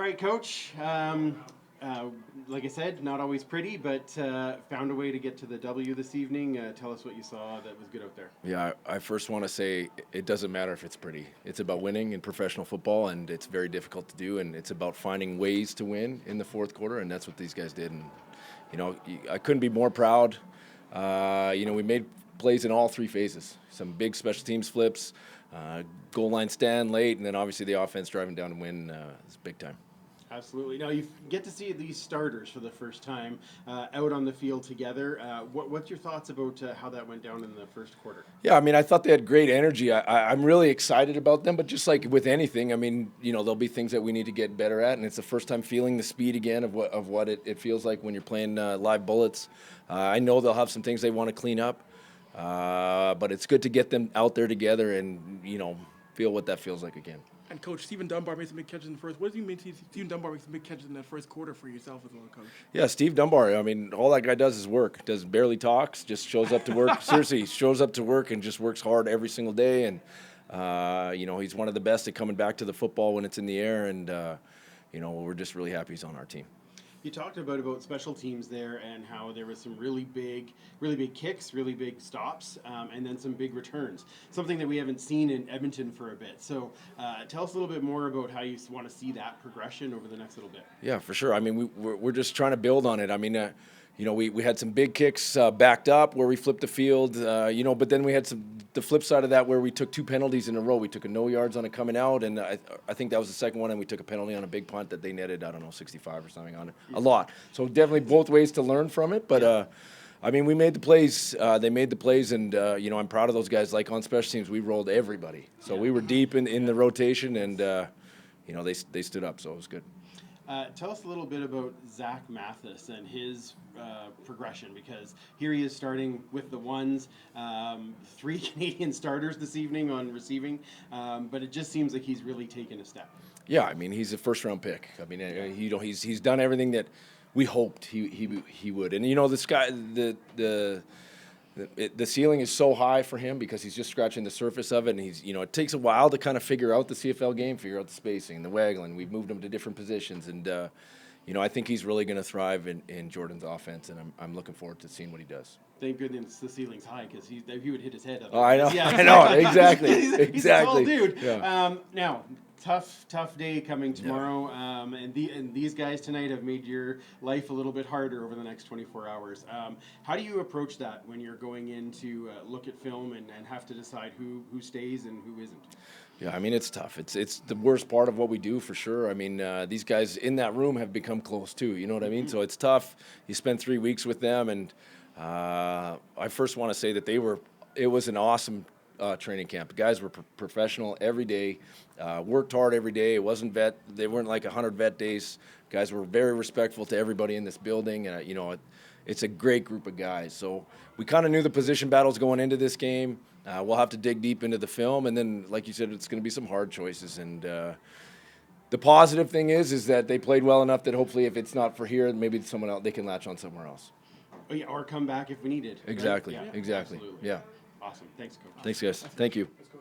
All right, Coach. Like I said, not always pretty, but found a way to get to the W this evening. Tell us what you saw that was good out there. Yeah, I first want to say it doesn't matter if it's pretty. It's about winning in professional football, and it's very difficult to do, and it's about finding ways to win in the fourth quarter, and that's what these guys did. And, I couldn't be more proud. We made plays in all three phases. Some big special teams flips, goal line stand late, and then obviously the offense driving down to win is big time. Absolutely. Now you get to see these starters for the first time out on the field together. What's your thoughts about how that went down in the first quarter? Yeah, I thought they had great energy. I'm really excited about them, but just like with anything, there'll be things that we need to get better at, and it's the first time feeling the speed again of what it feels like when you're playing live bullets. I know they'll have some things they want to clean up, but it's good to get them out there together and, feel what that feels like again. And Coach, Stephen Dunbar made some big catches in the first. What do you mean Stephen Dunbar makes some big catches in that first quarter for yourself as well, Coach? Yeah, Steve Dunbar, all that guy does is work. Barely talks, just shows up to work. Seriously, he shows up to work and just works hard every single day. And, he's one of the best at coming back to the football when it's in the air. And, we're just really happy he's on our team. You talked about special teams there and how there was some really big kicks, really big stops, and then some big returns. Something that we haven't seen in Edmonton for a bit. So tell us a little bit more about how you want to see that progression over the next little bit. Yeah, for sure. We're just trying to build on it. We had some big kicks backed up where we flipped the field, but then we had the flip side of that where we took two penalties in a row. We took a no yards on it coming out, and I think that was the second one, and we took a penalty on a big punt that they netted, 65 or something on it. A lot. So definitely both ways to learn from it, but we made the plays. They made the plays, and, I'm proud of those guys. Like on special teams, we rolled everybody. So we were deep in the rotation, and, they stood up, so it was good. Tell us a little bit about Zach Mathis and his progression, because here he is starting with the ones, 3 Canadian starters this evening on receiving, but it just seems like he's really taken a step. Yeah, he's a first-round pick. He's done everything that we hoped he would, and this guy, the ceiling is so high for him because he's just scratching the surface of it, and it takes a while to kind of figure out the CFL game, figure out the spacing, the waggling. We've moved him to different positions, and I think he's really going to thrive in Jordan's offense, and I'm looking forward to seeing what he does. Thank goodness the ceiling's high, because he would hit his head up. Oh, I know, yeah, I know, exactly, he's a tall dude. Yeah. Now, tough day coming tomorrow, and these guys tonight have made your life a little bit harder over the next 24 hours. How do you approach that when you're going in to look at film and have to decide who stays and who isn't? Yeah, it's tough. It's the worst part of what we do, for sure. These guys in that room have become close too. You know what I mean? So it's tough. You spend 3 weeks with them, and I first want to say that it was an awesome training camp. The guys were professional every day, worked hard every day. It wasn't they weren't like 100 vet days. Guys were very respectful to everybody in this building, and it's a great group of guys. So we kind of knew the position battles going into this game. We'll have to dig deep into the film, and then, like you said, it's going to be some hard choices. And the positive thing is that they played well enough that hopefully, if it's not for here, maybe someone else, they can latch on somewhere else. Oh, yeah, or come back if we need it. Exactly. Right? Exactly. Absolutely. Yeah. Awesome. Thanks, Coach. Thanks, guys. Thank you. Let's go.